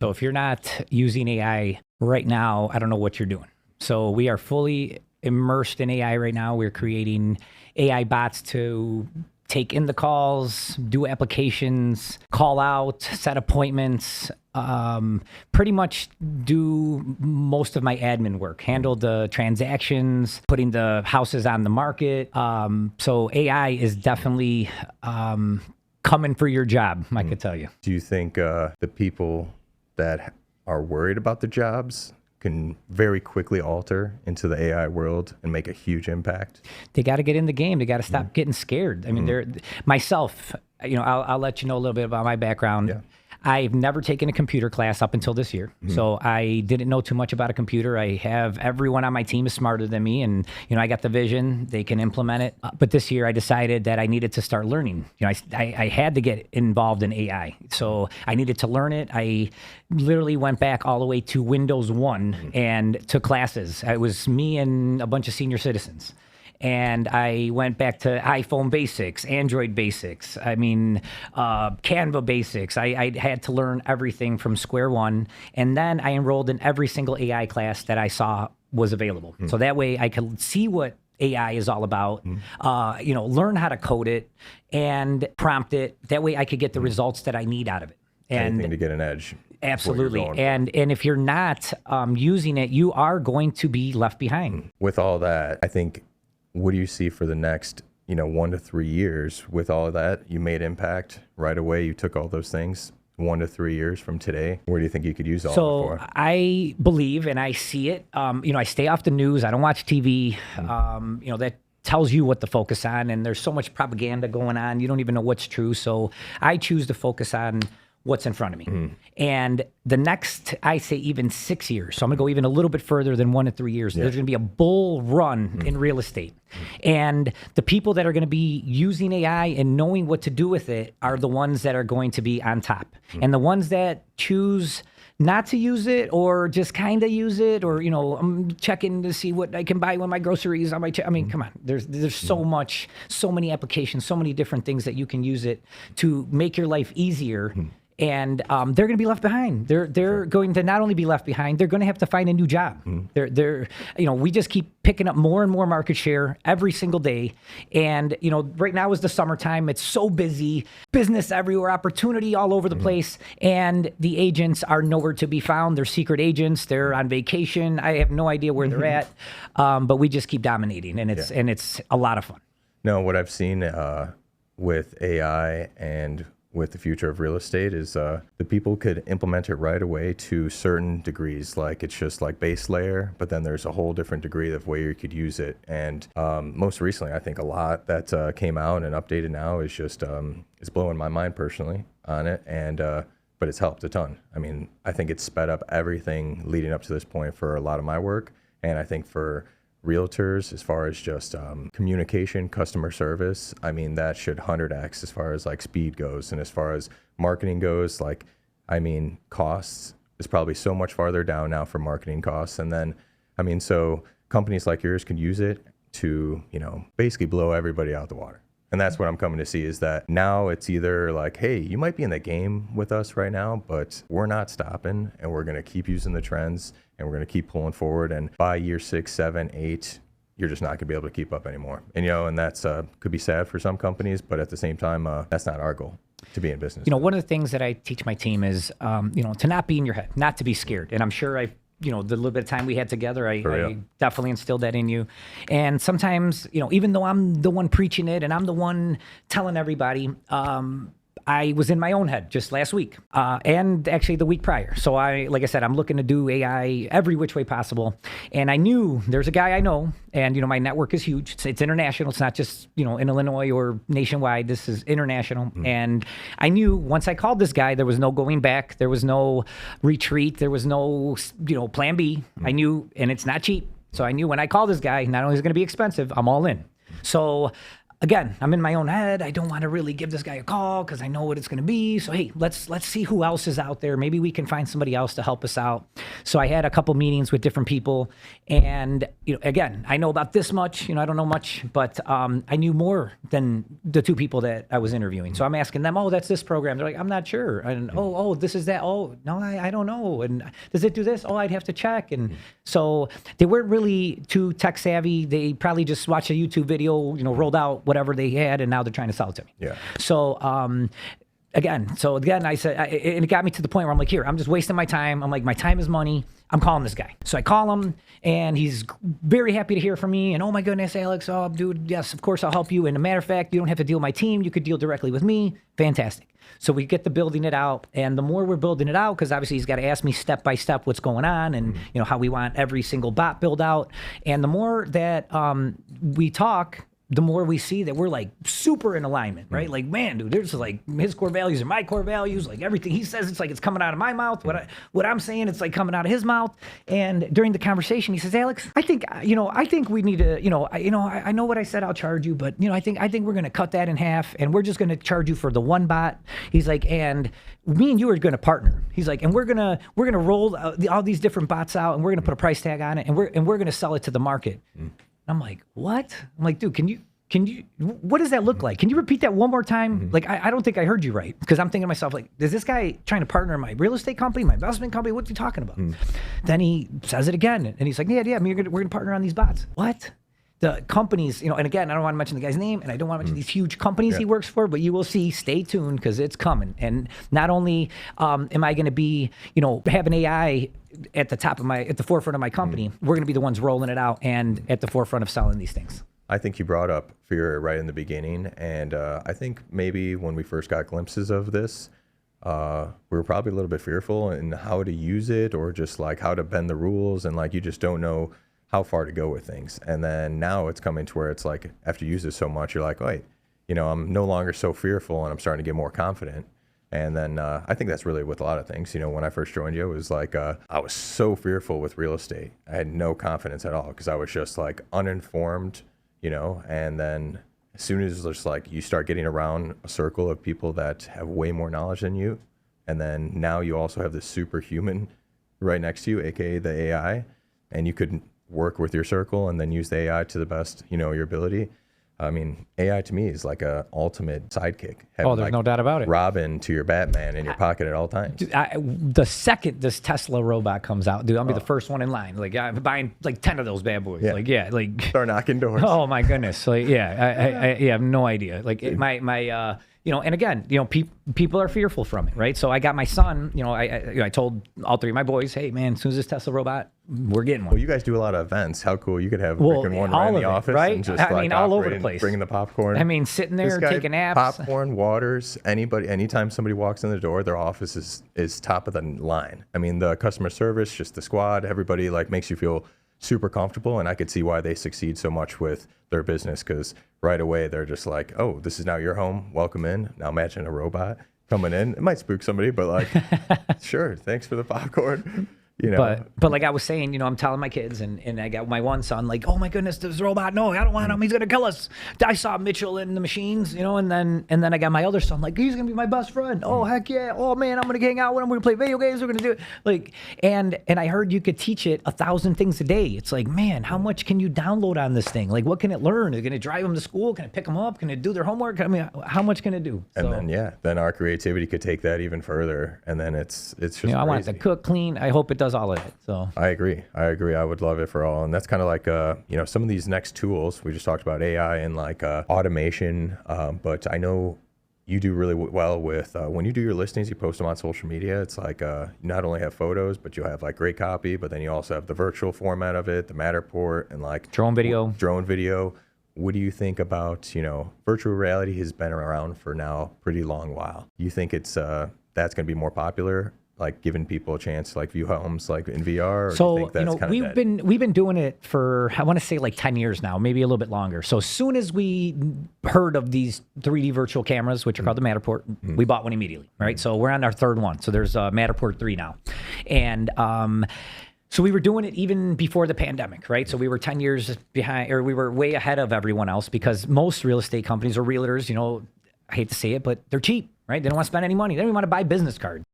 So if you're not using AI right now, I don't know what you're doing. So we are fully immersed in AI right now. We're creating AI bots to take in the calls, do applications, call out, set appointments, pretty much do most of my admin work, handle the transactions, putting the houses on the market. So AI is definitely coming for your job, I could tell you. Do you think the people that are worried about the jobs can very quickly alter into the AI world and make a huge impact? They got to get in the game. They got to stop getting scared. I mean, myself, I'll let you know a little bit about my background. Yeah. I've never taken a computer class up until this year. So I didn't know too much about a computer. I have everyone on my team is smarter than me, and I got the vision, they can implement it. But this year I decided that I needed to start learning. I had to get involved in AI. So I needed to learn it. I literally went back all the way to Windows 1 and took classes. It was me and a bunch of senior citizens. And I went back to iPhone basics, Android basics, Canva basics. I had to learn everything from square one. And then I enrolled in every single AI class that I saw was available. So that way I could see what AI is all about, learn how to code it and prompt it. That way I could get the results that I need out of it. Anything to get an edge. Absolutely. And if you're not using it, you are going to be left behind. With all that, I think, what do you see for the next, 1 to 3 years with all of that? You made impact right away. You took all those things 1 to 3 years from today. Where do you think you could use all of it for? I believe, and I see it, I stay off the news. I don't watch TV. That tells you what to focus on. And there's so much propaganda going on. You don't even know what's true. So I choose to focus on what's in front of me. And the next, I say even 6 years. So I'm gonna go even a little bit further than 1 to 3 years. There's gonna be a bull run in real estate. And the people that are gonna be using AI and knowing what to do with it are the ones that are going to be on top. And the ones that choose not to use it or just kind of use it, or, I'm checking to see what I can buy when my groceries on my come on, there's so many applications, so many different things that you can use it to make your life easier. And they're going to be left behind. They're going to not only be left behind, they're going to have to find a new job. We just keep picking up more and more market share every single day. And, right now is the summertime. It's so busy, business everywhere, opportunity all over the place. And the agents are nowhere to be found. They're secret agents. They're on vacation. I have no idea where they're at. But we just keep dominating, and it's a lot of fun. No, what I've seen with AI and with the future of real estate is the people could implement it right away to certain degrees. Like it's just like base layer, but then there's a whole different degree of way you could use it. And most recently, I think a lot that came out and updated now is just, it's blowing my mind personally on it. And but it's helped a ton. I mean, I think it's sped up everything leading up to this point for a lot of my work. And I think for realtors, as far as just communication, customer service, that should 100x as far as like speed goes. And as far as marketing goes, costs is probably so much farther down now for marketing costs. And then, so companies like yours can use it to, basically blow everybody out the water. And that's what I'm coming to see, is that now it's either like, hey, you might be in the game with us right now, but we're not stopping, and we're going to keep using the trends, and we're going to keep pulling forward. And by year 6, 7, 8, you're just not going to be able to keep up anymore. And, and that's could be sad for some companies, but at the same time, that's not our goal, to be in business. One of the things that I teach my team is, to not be in your head, not to be scared. And I'm sure the little bit of time we had together, I definitely instilled that in you. And sometimes, even though I'm the one preaching it and I'm the one telling everybody, I was in my own head just last week and actually the week prior. So like I said, I'm looking to do AI every which way possible. And I knew there's a guy I know, and, my network is huge. It's international. It's not just, in Illinois or nationwide. This is international. And I knew once I called this guy, there was no going back. There was no retreat. There was no, plan B. I knew, and it's not cheap. So I knew when I called this guy, not only is it going to be expensive, I'm all in. So again, I'm in my own head. I don't want to really give this guy a call because I know what it's going to be. So, hey, let's see who else is out there. Maybe we can find somebody else to help us out. So I had a couple meetings with different people. And, again, I know about this much. I don't know much, but I knew more than the two people that I was interviewing. So I'm asking them, oh, that's this program. They're like, I'm not sure. And, oh, this is that. Oh, no, I don't know. And does it do this? Oh, I'd have to check. And so they weren't really too tech savvy. They probably just watched a YouTube video, rolled out whatever they had, and now they're trying to sell it to me. Yeah. So, again, I said, and it got me to the point where I'm like, here, I'm just wasting my time. I'm like, my time is money. I'm calling this guy. So I call him, and he's very happy to hear from me. And, oh, my goodness, Alex, oh, dude, yes, of course I'll help you. And a matter of fact, you don't have to deal with my team. You could deal directly with me. Fantastic. So we get to building it out. And the more we're building it out, because obviously he's got to ask me step by step what's going on and, how we want every single bot built out. And the more that we talk, the more we see that we're like super in alignment, right? Like, man, dude, there's like his core values are my core values. Like everything he says, it's like it's coming out of my mouth. What I'm saying, it's like coming out of his mouth. And during the conversation, he says, Alex, I think we need to, I know what I said I'll charge you, but I think we're going to cut that in half, and we're just going to charge you for the one bot. He's like, and me and you are going to partner. He's like, and we're gonna roll all these different bots out, and we're going to put a price tag on it, and we're going to sell it to the market. I'm like, what? I'm like, dude, can you, what does that look like? Can you repeat that one more time? Like, I don't think I heard you right. Because I'm thinking to myself, like, is this guy trying to partner in my real estate company, my investment company? What's he talking about? Then he says it again. And he's like, yeah, we're going to partner on these bots. What? The companies, and again, I don't want to mention the guy's name, and I don't want to mention these huge companies he works for, but you will see, stay tuned, because it's coming. And not only am I going to be, having AI at the forefront of my company, we're going to be the ones rolling it out and at the forefront of selling these things. I think you brought up fear right in the beginning, and I think maybe when we first got glimpses of this, we were probably a little bit fearful in how to use it, or just like how to bend the rules, and like you just don't know how far to go with things. And then now it's coming to where it's like, after you use it so much, you're like, wait, I'm no longer so fearful, and I'm starting to get more confident. And then I think that's really with a lot of things. When I first joined you, it was like I was so fearful with real estate. I had no confidence at all, because I was just like uninformed. And then as soon as just like you start getting around a circle of people that have way more knowledge than you, and then now you also have this superhuman right next to you, aka the AI, and you could work with your circle and then use the AI to the best, your ability. I mean, AI to me is like a ultimate sidekick. There's like no doubt about it. Robin to your Batman in your pocket at all times. Dude, the second this Tesla robot comes out, dude, I'll be the first one in line. Like, I'm buying like 10 of those bad boys. Yeah. Like start knocking doors. Oh my goodness. Like, I have no idea. Like my and again, people are fearful from it, right? So I got my son, I told all three of my boys, hey man, as soon as this Tesla robot, we're getting one. Well, you guys do a lot of events. How cool. You could have one right in the office, right? And just all over the place. Bringing the popcorn. Sitting there taking naps. Popcorn, waters, anytime somebody walks in the door, their office is top of the line. The customer service, just the squad, everybody like makes you feel super comfortable, and I could see why they succeed so much with their business, because right away they're just like, oh, this is now your home, welcome in. Now imagine a robot coming in. It might spook somebody, but like, sure, thanks for the popcorn. But like I was saying, I'm telling my kids, and I got my one son like, oh my goodness, this robot, no, I don't want him, he's gonna kill us. I saw Mitchell in the machines, and then I got my other son like, he's gonna be my best friend. Oh heck yeah, oh man, I'm gonna hang out with him, we're gonna play video games, we're gonna do it. Like, and I heard you could teach it 1,000 things a day. It's like, man, how much can you download on this thing? Like, what can it learn? Is it gonna drive them to school? Can it pick them up? Can it do their homework? How much can it do? And then our creativity could take that even further, and then it's just I want it to cook, clean. I hope it does all of it. So I agree. I would love it for all. And that's kind of like, some of these next tools, we just talked about AI and like automation. But I know you do really well with, when you do your listings, you post them on social media. It's like, you not only have photos, but you have like great copy, but then you also have the virtual format of it, the Matterport, and like drone video. What do you think about, virtual reality has been around for now a pretty long while. You think it's, that's going to be more popular, like giving people a chance to like view homes like in VR? Or so do you think that's we've been doing it for, I want to say like 10 years now, maybe a little bit longer. So as soon as we heard of these 3D virtual cameras, which are called the Matterport, we bought one immediately, right? So we're on our third one. So there's Matterport 3 now. And So we were doing it even before the pandemic, right? So we were 10 years behind, or we were way ahead of everyone else because most real estate companies or realtors, I hate to say it, but they're cheap, right? They don't want to spend any money. They don't even want to buy business cards.